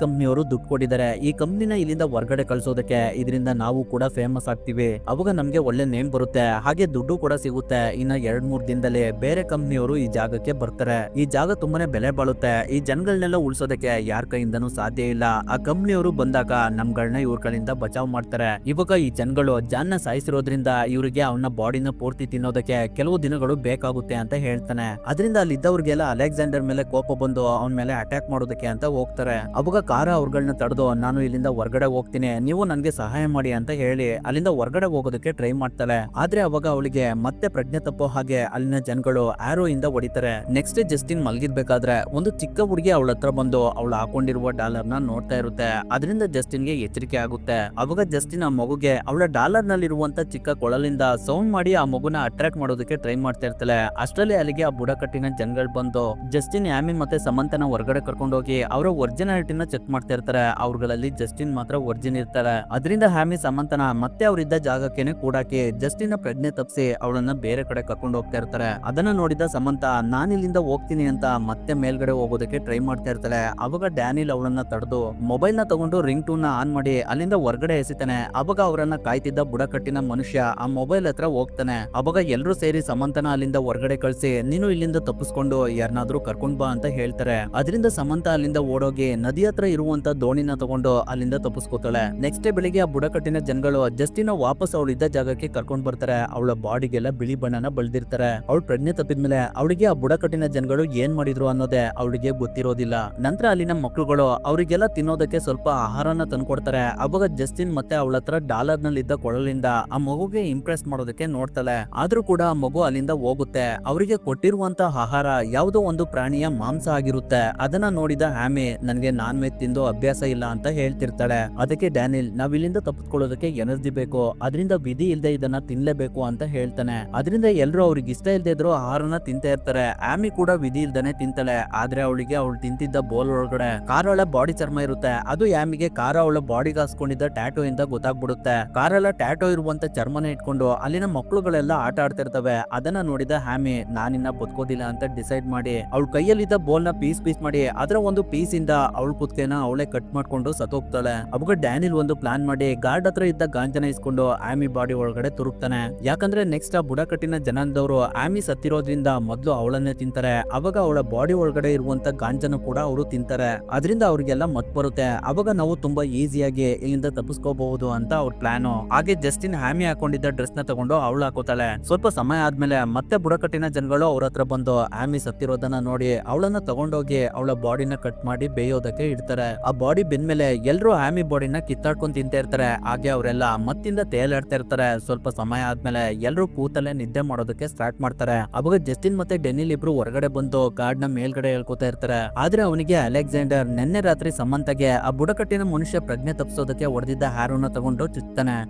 ಕಂಪ್ನಿಯವರು ದುಡ್ಡು ಕೊಟ್ಟಿದ್ದಾರೆ. ಈ ಕಂಪ್ನಿನ ಇಲ್ಲಿಂದ ಹೊರಗಡೆ ಕಳ್ಸೋದಕ್ಕೆ, ಇದರಿಂದ ನಾವು ಕೂಡ ಫೇಮಸ್ ಆಗ್ತೀವಿ. ಅವಾಗ ನಮ್ಗೆ ಒಳ್ಳೆ ನೇಮ್ ಬರುತ್ತೆ, ಹಾಗೆ ದುಡ್ಡು ಕೂಡ ಸಿಗುತ್ತೆ. ಇನ್ನ 2-3 ದಿನದಲ್ಲಿ ಬೇರೆ ಕಂಪ್ನಿಯವರು ಈ ಜಾಗಕ್ಕೆ ಬರ್ತಾರೆ. ಈ ಜಾಗ ತುಂಬಾನೇ ಬೆಲೆ ಬಾಳುತ್ತೆ. ಈ ಜನಗಳನ್ನೆಲ್ಲ ಉಳಿಸೋದಕ್ಕೆ ಯಾರ ಕೈಯಿಂದನೂ ಸಾಧ್ಯ ಇಲ್ಲ. ಆ ಕಂಪ್ನಿಯವರು ಬಂದಾಗ ನಮ್ಗಳನ್ನ ಇವ್ರ ಕಡೆಯಿಂದ ಬಚಾವ್ ಮಾಡ್ತಾರೆ. ಇವಾಗ ಈ ಜನಗಳು ಜಾನ್ನ ಸಾಯಿಸಿರೋದ್ರಿಂದ ಇವರಿಗೆ ಅವನ ಬಾಡಿನ ಪೂರ್ತಿ ತಿನ್ನೋದಕ್ಕೆ ಕೆಲವು ದಿನಗಳು ಬೇಕಾಗುತ್ತೆ ಅಂತ ಹೇಳ್ತಾನೆ. ಅದರಿಂದ ಅಲ್ಲಿದ್ದವ್ರಿಗೆಲ್ಲ ಅಲೆಕ್ಸಾಂಡರ್ ಮೇಲೆ ಕೋಪ ಬಂದು ಅವನ ಮೇಲೆ ಅಟ್ಯಾಕ್ ಮಾಡೋದಕ್ಕೆ ಅಂತ ಹೋಗ್ತಾರೆ. ಅವಾಗ ಕಾರ ಅವ್ರಗಳನ್ನ ತಡೆದು ನಾನು ಇಲ್ಲಿಂದ ಹೊರಗಡೆ ಹೋಗ್ತೀನಿ, ನೀವು ನನ್ಗೆ ಸಹಾಯ ಮಾಡಿ ಅಂತ ಹೇಳಿ ಅಲ್ಲಿಂದ ಹೊರಗಡೆ ಹೋಗೋದಕ್ಕೆ ಟ್ರೈ ಮಾಡ್ತಾಳೆ. ಆದ್ರೆ ಅವಾಗ ಅವಳಿಗೆ ಮತ್ತೆ ಪ್ರಜ್ಞೆ ತಪ್ಪೋ ಹಾಗೆ ಅಲ್ಲಿನ ಜನಗಳು ಆರೋ ಇಂದ ಹೊಡಿತಾರೆ. ನೆಕ್ಸ್ಟ್ ಜಸ್ಟಿನ್ ಮಲಗಿರ್ಬೇಕಾದ್ರೆ ಒಂದು ಚಿಕ್ಕ ಹುಡುಗಿ ಅವಳ ಹತ್ರ ಬಂದು ಅವಳು ಹಾಕೊಂಡಿರುವ ಡಾಲರ್ ನ ನೋಡ್ತಾ ಇರುತ್ತೆ. ಅದರಿಂದ ಜಸ್ಟಿನ್ಗೆ ಎಚ್ಚರಿಕೆ ಆಗುತ್ತೆ. ಅವಾಗ ಜಸ್ಟಿನ್ ಆ ಮಗುಗೆ ಅವಳ ಡಾಲರ್ ನಲ್ಲಿರುವಂತ ಚಿಕ್ಕ ಕೊಳಲಿಂದ ಸೌಂಡ್ ಮಾಡಿ ಆ ಮಗುನ ಅಟ್ರಾಕ್ಟ್ ಮಾಡೋದಕ್ಕೆ ಟ್ರೈ ಮಾಡ್ತಾ ಇರ್ತಾಳೆ. ಅಷ್ಟರಲ್ಲಿ ಅಲ್ಲಿಗೆ ಆ ಬುಡಕಟ್ಟಿನ ಜನಗಳು ಬಂದು ಜಸ್ಟಿನ್, ಆಮಿ ಮತ್ತೆ ಸಮಂತನ ಹೊರಗಡೆ ಕರ್ಕೊಂಡು ಹೋಗಿ ಅವರ ಒರಿಜಿನಾಲಿಟಿನ ಚೆಕ್ ಮಾಡ್ತಾ ಇರ್ತಾರೆ. ಅವ್ರಗಳಲ್ಲಿ ಜಸ್ಟಿನ್ ಮಾತ್ರ ಒರಿಜಿನ್ ಇರ್ತಾರೆ. ಅದರಿಂದ ಹ್ಯಾಮಿ ಸಮಂತನ ಮತ್ತೆ ಅವರಿದ್ದ ಜಾಗಕ್ಕೇನೆ ಕೂಡಾಕಿ ಜಸ್ಟಿನ್ ಪ್ರಜ್ಞೆ ತಪ್ಪಿಸಿ ಅವಳನ್ನ ಬೇರೆ ಕಡೆ ಕರ್ಕೊಂಡು ಹೋಗ್ತಾ ಇರ್ತಾರೆ. ಅದನ್ನ ನೋಡಿದ ಸಮಂತ ನಾನಿಲ್ಲಿಂದ ಹೋಗ್ತೀನಿ ಅಂತ ಮತ್ತೆ ಮೇಲ್ಗಡೆ ಹೋಗೋದಕ್ಕೆ ಟ್ರೈ ಮಾಡ್ತಾ ಇರ್ತಾಳೆ. ಅವಾಗ ಡ್ಯಾನಿಲ್ ಅವಳನ್ನ ತಡೆದು ಮೊಬೈಲ್ ನ ತಗೊಂಡು ರಿಂಗ್ ಟೂನ್ ನ ಆನ್ ಮಾಡಿ ಅಲ್ಲಿಂದ ಹೊರಗಡೆ ಎಸಿತಾನೆ. ಅವಾಗ ಅವರನ್ನ ಕಾಯ್ತಿದ್ದ ಬುಡಕಟ್ಟಿನ ಮನುಷ್ಯ ಆ ಮೊಬೈಲ್ ಹತ್ರ ಹೋಗ್ತಾನೆ. ಅವಾಗ ಎಲ್ರು ಸೇರಿ ಸಮಂತನ ಅಲ್ಲಿಂದ ಹೊರಗಡೆ ಕಳ್ಸಿ ನೀನು ಇಲ್ಲಿಂದ ತಪ್ಪಿಸ್ಕೊಂಡು ಯಾರನ್ನಾದ್ರೂ ಕರ್ಕೊಂಡ್ ಬಾ ಅಂತ ಹೇಳ್ತಾರೆ. ಅದರಿಂದ ಸಮಂತ ಅಲ್ಲಿಂದ ಓಡೋಗಿ ನದಿ ಹತ್ರ ಇರುವಂತ ದೋಣಿನ ತಗೊಂಡು ಅಲ್ಲಿಂದ ತಪ್ಪಿಸ್ಕೋತಾಳೆ. ನೆಕ್ಸ್ಟ್ ಡೇ ಬೆಳಿಗ್ಗೆ ಆ ಬುಡಕಟ್ಟಿನ ಜನಗಳು ಜಸ್ಟಿನ ವಾಪಸ್ ಅವಳಿದ್ದ ಜಾಗಕ್ಕೆ ಕರ್ಕೊಂಡ್ ಬರ್ತಾರೆ. ಅವಳ ಬಾಡಿಗೆಲ್ಲ ಬಿಳಿ ಬಣ್ಣನ ಬಳ್ದಿರ್ತಾರೆ. ಅವಳು ಪ್ರಜ್ಞೆ ತಪ್ಪಿದ್ಮೇಲೆ ಅವಳಿಗೆ ಆ ಬುಡಕಟ್ಟಿನ ಜನಗಳು ಏನ್ ಮಾಡಿದ್ರು ಅನ್ನೋದೇ ಅವಳಿಗೆ ಗೊತ್ತಿರೋದಿಲ್ಲ. ನಂತರ ಅಲ್ಲಿನ ಮಕ್ಕಳುಗಳು ಅವರಿಗೆಲ್ಲ ತಿನ್ನೋದಕ್ಕೆ ಸ್ವಲ್ಪ ಆಹಾರನ ತಂದ್ಕೊಡ್ತಾರೆ. ಅವಾಗ ಜಸ್ಟಿನ್ ಮತ್ತೆ ಅವಳ ಹತ್ರ ಡಾಲರ್ ನಲ್ಲಿದ್ದ ಕೊಳಲಿಂದ ಆ ಮಗುಗೆ ಇಂಪ್ರೆಸ್ ಮಾಡೋದಕ್ಕೆ ನೋಡ್ತಾಳೆ. ಆದ್ರೂ ಕೂಡ ಆ ಮಗು ಅಲ್ಲಿಂದ ಹೋಗುತ್ತೆ. ಅವರಿಗೆ ಕೊಟ್ಟಿರುವಂತ ಆಹಾರ ಯಾವುದೋ ಒಂದು ಪ್ರಾಣಿಯ ಮಾಂಸ ಆಗಿರುತ್ತೆ. ಅದನ್ನ ನೋಡಿದ ಹ್ಯಾಮಿ ನನ್ಗೆ ನಾನ್ ವೆಜ್ ತಿಂದು ಅಭ್ಯಾಸ ಇಲ್ಲ ಅಂತ ಹೇಳ್ತಿರ್ತಾಳೆ. ಅದಕ್ಕೆ ಡ್ಯಾನಿಲ್ ನಾವ್ ಇಲ್ಲಿಂದ ತಪ್ಪಿಸ್ಕೊಳ್ಳೋದಕ್ಕೆ ಎನರ್ಜಿ ಬೇಕು, ಅದರಿಂದ ವಿಧಿ ಇಲ್ದೆ ಇದನ್ನ ತಿನ್ಲೇಬೇಕು ಅಂತ ಹೇಳ್ತಾನೆ. ಅದರಿಂದ ಎಲ್ರು ಅವ್ರಿಗೆ ಇಷ್ಟ ಇಲ್ದೇ ಇದ್ರು ಆಹಾರನ ತಿಂತಾ ಇರ್ತಾರೆ. ಆಮಿ ಕೂಡ ವಿಧಿ ಇಲ್ದೇನೆ ತಿಂತಾಳೆ. ಆದ್ರೆ ಅವಳಿಗೆ ಅವಳು ತಿಂತಿದ್ದ ಬೋಲ್ ಒಳಗಡೆ ಕಾರಳ ಬಾಡಿ ಚರ್ಮ ಇರುತ್ತೆ. ಅದು ಆಮಿಗೆ ಕಾರ ಅವಳ ಬಾಡಿಗೆ ಹಾಸ್ಕೊಂಡಿದ್ದ ಟ್ಯಾಟೋ ಇಂದ ಗೊತ್ತಾಗ್ಬಿಡುತ್ತೆ. ಕಾರಳ ಟ್ಯಾಟೋ ಇರುವಂತ ಚರ್ಮನ ಇಟ್ಕೊಂಡು ಅಲ್ಲಿನ ಮಕ್ಕಳುಗಳೆಲ್ಲ ಆಟ ಆಡ್ತಿರ್ತವೆ. ಅದನ್ನ ನೋಡಿದ ಹ್ಯಾಮಿ ನಾನಿನ್ನ ಬದುಕೋದಿಲ್ಲ ಅಂತ ಡಿಸೈಡ್ ಮಾಡಿ ಅವಳ ಕೈಯಲ್ಲಿದ್ದ ಬೋಲ್ ನ ಪೀಸ್ ಮಾಡಿ ಅದರ ಒಂದು ಪೀಸ್ ಇಂದ ಅವಳ ಕುತ್ತಿಗೆನ ಅವಳೇ ಕಟ್ ಮಾಡ್ಕೊಂಡು ಸತ್ತೋಗ್ತಾಳೆ. ಅವಾಗ ಡ್ಯಾನಿಲ್ ಒಂದು ಪ್ಲಾನ್ ಮಾಡಿ ಗಾರ್ಡ್ ಹತ್ರ ಇದ್ದ ಗಾಂಜನ ಇಸ್ಕೊಂಡು ಆಮಿ ಬಾಡಿ ಒಳಗಡೆ ತುರುಕ್ತಾನೆ. ಯಾಕಂದ್ರೆ ನೆಕ್ಸ್ಟ್ ಆ ಬುಡಕಟ್ಟಿನ ಜನಾಂಗದವರು ಆಮಿ ಸತ್ತಿರೋದ್ರಿಂದ ಮೊದ್ಲು ಅವಳನ್ನೇ ತಿಂತಾರೆ. ಅವಾಗ ಅವಳ ಬಾಡಿ ಒಳಗಡೆ ಇರುವಂತ ಗಾಂಜನ ಕೂಡ ಅವರು ತಿಂತಾರೆ. ಅದರಿಂದ ಅವ್ರಿಗೆಲ್ಲ ಮತ್ ಬರುತ್ತೆ. ಅವಾಗ ನಾವು ತುಂಬಾ ಈಸಿಯಾಗಿ ಇಲ್ಲಿಂದ ತಪ್ಪಿಸ್ಕೋಬಹುದು ಅಂತ ಅವ್ರ ಪ್ಲಾನ್. ಹಾಗೆ ಜಸ್ಟಿನ್ ಹ್ಯಾಮಿ ಹಾಕೊಂಡಿದ್ದ ಡ್ರೆಸ್ ನ ತಗೊಂಡು ಅವಳು ಹಾಕೋತಾಳೆ. ಸ್ವಲ್ಪ ಸಮಯ ಆದ್ಮೇಲೆ ಮತ್ತೆ ಬುಡಕಟ್ಟಿನ ಜನಗಳು ಅವ್ರ ಹತ್ರ ಬಂದು ಆಮಿ ಸತ್ತಿರೋದನ್ನ ನೋಡಿ ಅವಳನ್ನ ತಗೊಂಡೋಗಿ ಅವಳ ಬಾಡಿನ ಕಟ್ ಮಾಡಿ ಬೇಯೋದಕ್ಕೆ ಇಡ್ತಾರೆ. ಆ ಬಾಡಿ ಬೆಂದ್ಮೇಲೆ ಎಲ್ರು ಆಮಿ ಬಾಡಿನ ಕಿತ್ತಾಡ್ಕೊಂಡ್ ತಿಂತಾ ಇರ್ತಾರೆ. ಹಾಗೆ ಅವರೆಲ್ಲ ಮತ್ತಿಂದ ತೇಲಾಡ್ತಾ ಇರ್ತಾರೆ. ಸ್ವಲ್ಪ ಸಮಯ ಆದ್ಮೇಲೆ ಎಲ್ರು ಕೂತಲ್ಲೇ ನಿದ್ದೆ ಮಾಡೋದಕ್ಕೆ ಸ್ಟಾರ್ಟ್ ಮಾಡ್ತಾರೆ. ಅವಾಗ ಜಸ್ಟಿನ್ ಮತ್ತೆ ಡೆನಿಲ್ ಇಬ್ರು ಹೊರಗಡೆ ಬಂದು ಗಾರ್ಡ್ ನ ಮೇಲ್ಗಡೆ ಹೇಳ್ಕೊತಾ ಇರ್ತಾರೆ. ಆದ್ರೆ ಅವನಿಗೆ ಅಲೆಕ್ಸಾಂಡರ್ ನಿನ್ನೆ ರಾತ್ರಿ ಸಮಂತಗೆ ಆ ಬುಡಕಟ್ಟಿನ ಮನುಷ್ಯ ಪ್ರಜ್ಞೆ ತಪ್ಪಿಸೋದಕ್ಕೆ ಹೊಡೆದಿದ್ದ ಹ್ಯಾರೋನ ತಗೊಂಡು ಚುಚ್ತಾನೆ.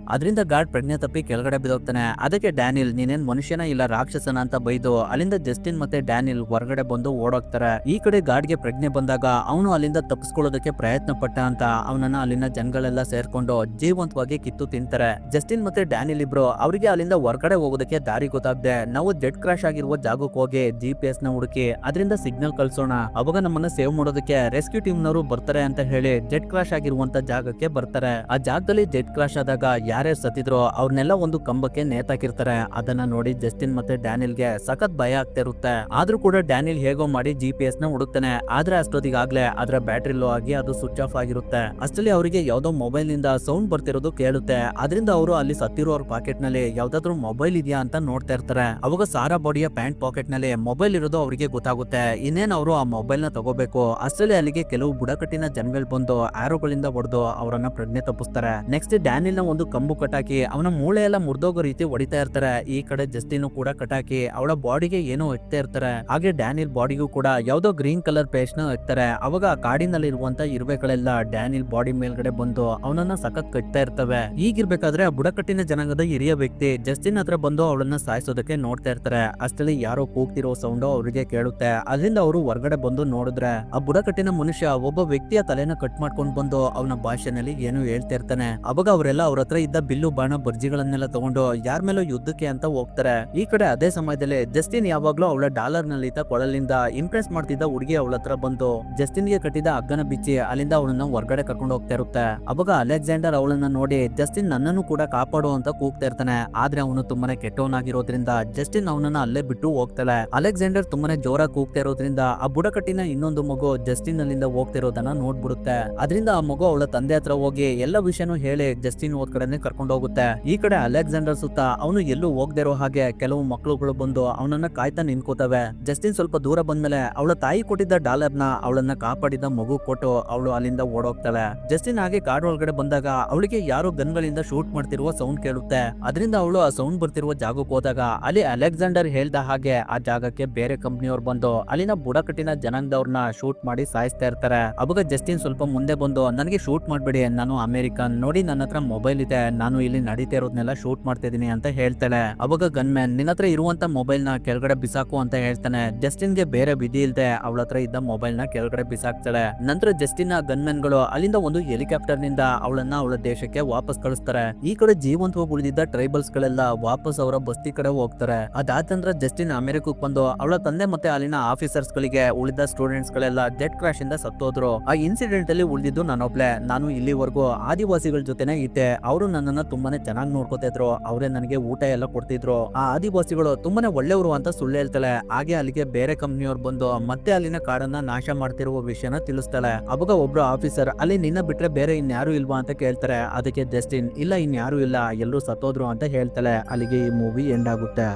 ಅದರಿಂದ ಗಾರ್ಡ್ ಪ್ರಜ್ಞೆ ತಪ್ಪಿ ಕೆಳಗಡೆ ಬಿದ್ದೋಗ್ತಾನೆ. ಅದಕ್ಕೆ ಡ್ಯಾನಿಲ್ ನೀನೇನ್ ಮನುಷ್ಯನ ಇಲ್ಲ ರಾಕ್ಷಸನ ಅಂತ ಬೈದು ಅಲ್ಲಿಂದ ಜಸ್ಟಿನ್ ಮತ್ತೆ ಡ್ಯಾನಿಲ್ ಹೊರಗಡೆ ಬಂದು ಓಡೋಗ್ತಾರೆ. ಈ ಕಡೆ ಗಾರ್ಡ್ಗೆ ಪ್ರಜ್ಞೆ ಬಂದಾಗ ಅವನು ಅಲ್ಲಿಂದ ತಪ್ಪಿಸ್ಕೊಳ್ಳೋದಕ್ಕೆ ಪ್ರಯತ್ನ ಪಟ್ಟ ಅಂತ ಅವನನ್ನ ಅಲ್ಲಿನ ಜನಗಳೆಲ್ಲ ಸೇರ್ಕೊಂಡು ಜೀವಂತವಾಗಿ ಕಿತ್ತು ತಿಂತಾರೆ. ಜಸ್ಟಿನ್ ಮತ್ತೆ ಡ್ಯಾನಿಲ್ ಇಬ್ರು ಅವರಿಗೆ ಅಲ್ಲಿಂದ ಹೊರಗಡೆ ಹೋಗೋದಕ್ಕೆ ದಾರಿ ಗೊತ್ತಾಗದೆ ನಾವು ಜೆಟ್ ಕ್ರಾಶ್ ಆಗಿರುವ ಜಾಗಕ್ಕೆ ಹೋಗಿ GPS ನ ಹುಡುಕಿ ಅದರಿಂದ ಸಿಗ್ನಲ್ ಕಳ್ಸೋಣ, ಅವಾಗ ನಮ್ಮನ್ನ ಸೇವ್ ಮಾಡೋದಕ್ಕೆ ರೆಸ್ಕ್ಯೂ ಟೀಮ್ ನವರು ಬರ್ತಾರೆ ಅಂತ ಹೇಳಿ ಜೆಟ್ ಕ್ರಾಶ್ ಆಗಿರುವಂತ ಜಾಗಕ್ಕೆ ಬರ್ತಾರೆ. ಆ ಜಾಗದಲ್ಲಿ ಜೆಟ್ ಕ್ರಾಶ್ ಆದಾಗ ಯಾರ್ಯಾರು ಸತ್ತಿದ್ರು ಅವ್ರನ್ನೆಲ್ಲ ಒಂದು ಕಂಬಕ್ಕೆ ನೇತಾಕಿರ್ತಾರೆ. ಅದನ್ನ ನೋಡಿ ಜಸ್ಟಿನ್ ಮತ್ತೆ ಡ್ಯಾನಿಲ್ಗೆ ಸಖತ್ ಭಯ ಆಗ್ತಾ ಇರುತ್ತೆ. ಆದ್ರೂ ಕೂಡ ಡ್ಯಾನಿಲ್ ಹೇಗೋ ಮಾಡಿ GPS ನ ಹುಡುಕ್ತಾನೆ. ಮಾಡ್ತಾನೆ. ಆದ್ರೆ ಅಷ್ಟೊತ್ತಿಗಾಗ್ಲೇ ಅದರ ಬ್ಯಾಟ್ರಿ ಲೋ ಆಗಿ ಅದು ಸ್ವಿಚ್ ಆಫ್ ಆಗಿರುತ್ತೆ. ಅಷ್ಟರಲ್ಲಿ ಅವರಿಗೆ ಯಾವ್ದೋ ಮೊಬೈಲ್ ನಿಂದ ಸೌಂಡ್ ಬರ್ತಿರೋದು ಕೇಳುತ್ತೆ. ಅದರಿಂದ ಅವರು ಅಲ್ಲಿ ಸತ್ತಿರೋರ್ ಪಾಕೆಟ್ ನಲ್ಲಿ ಯಾವ್ದಾದ್ರು ಮೊಬೈಲ್ ಇದೆಯಾ ಅಂತ ನೋಡ್ತಾ ಇರ್ತಾರೆ. ಅವಾಗ ಸಾರಾ ಬಾಡಿಯ ಪ್ಯಾಂಟ್ ಪಾಕೆಟ್ ನಲ್ಲಿ ಮೊಬೈಲ್ ಇರೋದು ಅವರಿಗೆ ಗೊತ್ತಾಗುತ್ತೆ. ಇನ್ನೇನ್ ಅವರು ಆ ಮೊಬೈಲ್ ನ ತಗೋಬೇಕು. ಅಷ್ಟರಲ್ಲಿ ಅಲ್ಲಿಗೆ ಕೆಲವು ಬುಡಕಟ್ಟಿನ ಜನಗಳು ಬಂದು ಆರೋಗಳಿಂದ ಹೊಡೆದು ಅವರನ್ನ ಪ್ರಜ್ಞೆ ತಪ್ಪಿಸ್ತಾರೆ. ನೆಕ್ಸ್ಟ್ ಡ್ಯಾನಿಲ್ ನ ಒಂದು ಕಂಬು ಕಟಾಕಿ ಅವನ ಮೂಳೆ ಎಲ್ಲ ಮುರಿದೋಗೋ ರೀತಿ ಹೊಡಿತಾ ಇರ್ತಾರೆ. ಈ ಕಡೆ ಜಸ್ಟಿನ್ ಕೂಡ ಕಟಾಕಿ ಅವಳ ಬಾಡಿಗೆ ಏನೋ ಇಡ್ತಾ ಇರ್ತಾರೆ. ಹಾಗೆ ಡ್ಯಾನಿಲ್ ಬಾಡಿಗೂ ಕೂಡ ಯಾವ್ದೋ ಗ್ರೀನ್ ಕಲರ್ ಪೇಸ್ಟ್ ನ ಇಡ್ತಾರೆ. ಅವಾಗ ಆ ಕಾಡಿನಲ್ಲಿ ಇರುವಂತ ಇರುವೆಗಳೆಲ್ಲ ಡ್ಯಾನಿಲ್ ಬಾಡಿ ಮೇಲ್ಗಡೆ ಬಂದು ಅವನನ್ನ ಸಖತ್ ಕಟ್ತಾ ಇರ್ತವೆ. ಈಗಿರ್ಬೇಕಾದ್ರೆ ಆ ಬುಡಕಟ್ಟಿನ ಜನಾಂಗದ ಹಿರಿಯ ವ್ಯಕ್ತಿ ಜಸ್ಟಿನ್ ಹತ್ರ ಬಂದು ಅವಳನ್ನ ಸಾಯಿಸೋದಕ್ಕೆ ನೋಡ್ತಾ ಇರ್ತಾರೆ. ಅಷ್ಟರಲ್ಲಿ ಯಾರೋ ಕೂಗ್ತಿರೋ ಸೌಂಡ್ ಅವರಿಗೆ ಕೇಳುತ್ತೆ. ಅದರಿಂದ ಅವರು ಹೊರಗಡೆ ಬಂದು ನೋಡಿದ್ರೆ ಆ ಬುಡಕಟ್ಟಿನ ಮನುಷ್ಯ ಒಬ್ಬ ವ್ಯಕ್ತಿಯ ತಲೆನ ಕಟ್ ಮಾಡ್ಕೊಂಡು ಬಂದು ಅವನ ಭಾಷೆನಲ್ಲಿ ಏನು ಹೇಳ್ತಾ ಇರ್ತಾನೆ. ಅವಾಗ ಅವರೆಲ್ಲ ಅವ್ರ ಹತ್ರ ಇದ್ದ ಬಿಲ್ಲು ಬಾಣ ಬರ್ಜಿಗಳನ್ನೆಲ್ಲ ತಗೊಂಡು ಯಾರ ಮೇಲೋ ಯುದ್ಧಕ್ಕೆ ಅಂತ ಹೋಗ್ತಾರೆ. ಈ ಕಡೆ ಅದೇ ಸಮಯದಲ್ಲಿ ಜಸ್ಟಿನ್ ಯಾವಾಗ್ಲೂ ಅವಳ ಡಾಲರ್ ನಲ್ಲಿ ಕೊಳಲಿಂದ ಇಂಪ್ರೆಸ್ ಮಾಡ್ತಿದ್ದ ಹುಡುಗಿ ಅವಳ ಹತ್ರ ಬಂದು ಜಸ್ಟಿನ್ ಗೆ ಕಟ್ಟಿದ ಹಗ್ಗನ ಬಿಚ್ಚಿ ಅಲ್ಲಿಂದ ಅವಳನ್ನ ಹೊರಗಡೆ ಕರ್ಕೊಂಡು ಹೋಗ್ತಾ ಇರುತ್ತೆ. ಅವಾಗ ಅಲೆಕ್ಸಾಂಡರ್ ಅವಳನ್ನ ನೋಡಿ ಜಸ್ಟಿನ್ ನನ್ನನ್ನು ಕೂಡ ಕಾಪಾಡು ಅಂತ ಕೂಗ್ತಾ ಇರ್ತಾನೆ. ಆದ್ರೆ ಅವನು ತುಂಬಾನೇ ಕೆಟ್ಟವನಾಗಿರೋದ್ರಿಂದ ಜಸ್ಟಿನ್ ಅವನನ್ನ ಅಲ್ಲೇ ಬಿಟ್ಟು ಹೋಗ್ತಾಳೆ. ಅಲೆಕ್ಸಾಂಡರ್ ತುಂಬಾನೇ ಜೋರಾಗಿ ಕೂಗ್ತಾ ಇರೋದ್ರಿಂದ ಆ ಬುಡಕಟ್ಟಿನ ಇನ್ನೊಂದು ಮಗು ಜಸ್ಟಿನ್ ಅಲ್ಲಿಂದ ಹೋಗ್ತಿರೋದನ್ನ ನೋಡ್ಬಿಡುತ್ತೆ. ಅದರಿಂದ ಆ ಮಗು ಅವಳ ತಂದೆ ಹತ್ರ ಹೋಗಿ ಎಲ್ಲ ವಿಷಯನೂ ಹೇಳಿ ಜಸ್ಟಿನ್ ಹೋದ್ ಕಡೆನೆ ಕರ್ಕೊಂಡು ಹೋಗುತ್ತೆ. ಈ ಕಡೆ ಅಲೆಕ್ಸಾಂಡರ್ ಸುತ್ತ ಅವನು ಎಲ್ಲೂ ಹೋಗದೆ ಇರೋ ಹಾಗೆ ಕೆಲವು ಮಕ್ಕಳುಗಳು ಬಂದು ಅವನನ್ನ ಕಾಯ್ತಾ ನಿಂತ್ಕೋತವೆ. ಜಸ್ಟಿನ್ ಸ್ವಲ್ಪ ದೂರ ಬಂದ್ಮೇಲೆ ಅವಳ ತಾಯಿ ಕೊಟ್ಟಿದ್ದ ಡಾಲರ್ ನ ಅವಳನ್ನ ಕಾಪಾಡಿದ ಮಗು ಕೊಟ್ಟು ಅವಳು ಅಲ್ಲಿಂದ ಓಡೋಗ್ತಾಳೆ. ಜಸ್ಟಿನ್ ಹಾಗೆ ಕಾಡು ಒಳಗಡೆ ಬಂದಾಗ ಅವಳಿಗೆ ಯಾರೋ ಗನ್ಗಳಿಂದ ಶೂಟ್ ಮಾಡ್ತಿರುವ ಸೌಂಡ್ ಕೇಳುತ್ತೆ. ಅದರಿಂದ ಅವಳು ಆ ಸೌಂಡ್ ಬರ್ತಿರುವ ಜಾಗಕ್ಕೆ ಹೋದಾಗ ಅಲ್ಲಿ ಅಲೆಕ್ಸಾಂಡರ್ ಹೇಳ್ದ ಹಾಗೆ ಆ ಜಾಗಕ್ಕೆ ಬೇರೆ ಕಂಪ್ನಿಯವ್ರು ಬಂದು ಅಲ್ಲಿನ ಬುಡಕಟ್ಟಿನ ಜನಾಂಗದವ್ರನ್ನ ಶೂಟ್ ಮಾಡಿ ಸಾಯಿಸ್ತಾ ಇರ್ತಾರೆ. ಅವಾಗ ಜಸ್ಟಿನ್ ಸ್ವಲ್ಪ ಮುಂದೆ ಬಂದು ನನಗೆ ಶೂಟ್ ಮಾಡ್ಬೇಡಿ, ನಾನು ಅಮೆರಿಕನ್, ನೋಡಿ ನನ್ನ ಹತ್ರ ಮೊಬೈಲ್ ಇದೆ, ನಾನು ಇಲ್ಲಿ ನಡೀತಾ ಇರೋದ್ನೆಲ್ಲ ಶೂಟ್ ಮಾಡ್ತಾ ಇದೀನಿ ಅಂತ ಹೇಳ್ತಾಳೆ. ಅವಾಗ ಗನ್ಮ್ಯಾನ್ ನಿನ್ನ ಹತ್ರ ಇರುವಂತ ಮೊಬೈಲ್ ನ ಕೆಳಗಡೆ ಬಿಸಾಕು ಅಂತ ಹೇಳ್ತಾನೆ. ಜಸ್ಟಿನ್ ಗೆ ಬೇರೆ ವಿಧಿ ಇಲ್ದೆ ಅವಳ ಹತ್ರ ಇದ್ದ ಮೊಬೈಲ್ ನ ಕೆಳಗಡೆ ಬಿಸಾಕ್ತಾಳೆ. ನಂತರ ಜಸ್ಟಿನ್ ನ ಗನ್ಮ್ಯಾನ್ ಗಳು ಅಲ್ಲಿಂದ ಒಂದು ಹೆಲಿಕಾಪ್ಟರ್ ನಿಂದ ಅವಳನ್ನ ಅವಳ ದೇಶಕ್ಕೆ ವಾಪಸ್ ಕಳಿಸ್ತಾರೆ. ಈ ಕಡೆ ಜೀವಂತವಾಗಿ ಉಳಿದಿದ್ದ ಟ್ರೈಬಲ್ಸ್ ಗಳೆಲ್ಲ ವಾಪಸ್ ಅವರ ಬಸ್ತಿ ಕಡೆ ಹೋಗ್ತಾರೆ. ಅದಾದ ನಂತರ ಜಸ್ಟಿನ್ ಅಮೆರಿಕಕ್ಕೆ ಬಂದು ಅವಳ ತಂದೆ ಮತ್ತೆ ಅಲ್ಲಿನ ಆಫೀಸರ್ಸ್ ಗಳಿಗೆ ಉಳಿದ ಸ್ಟೂಡೆಂಟ್ಸ್ ಗಳೆಲ್ಲ ಜೆಟ್ ಕ್ರಾಶ್ ಇಂದ ಸತ್ತೋದ್ರು. ಆ ಇನ್ಸಿಡೆಂಟ್ ಅಲ್ಲಿ ಉಳಿದಿದ್ದು ನಾನೊಬ್ಳೆ. ನಾನು ಇಲ್ಲಿವರೆಗೂ ಆದಿವಾಸಿಗಳ ಜೊತೆನೆ ಇದ್ದೆ. ಅವರು ನನ್ನನ್ನ ತುಂಬಾನೇ ಚೆನ್ನಾಗಿ ನೋಡ್ಕೋತಾ ಇದ್ರು. ಅವರೇ ನನಗೆ ಊಟ ಎಲ್ಲ ಕೊಡ್ತಿದ್ರು. ಆ ಆದಿವಾಸಿಗಳು ತುಂಬಾನೇ ಒಳ್ಳೆಯವರು ಅಂತ ಸುಳ್ಳು ಹೇಳ್ತಾಳೆ. ಹಾಗೆ ಅಲ್ಲಿಗೆ ಬೇರೆ ಕಂಪ್ನಿಯವ್ರು ಬಂದು ಮತ್ತೆ ಅಲ್ಲಿನ ಕಾಡನ್ನ ನಾಶ ಮಾಡ್ತಿರುವ ವಿಷಯನ ತಿಳಿಸ್ತಾಳೆ. ಅವಾಗ ಒಬ್ರು ಆಫೀಸರ್ ಅಲ್ಲಿ ನಿನ್ನ ಬಿಟ್ರೆ ಬೇರೆ ಇನ್ಯಾರು ಇಲ್ವಾ ಅಂತ ಕೇಳ್ತಾರೆ. ಅದಕ್ಕೆ ಜಸ್ಟಿನ್ ಇಲ್ಲ ಇನ್ಯಾರು ಇಲ್ಲ, ಎಲ್ಲರೂ ಸತ್ತೋದ್ರು ಅಂತ ಹೇಳ್ತಾಳೆ. ಅಲ್ಲಿಗೆ ಈ ಮೂವಿ ಎಂಡ್ ಆಗುತ್ತೆ.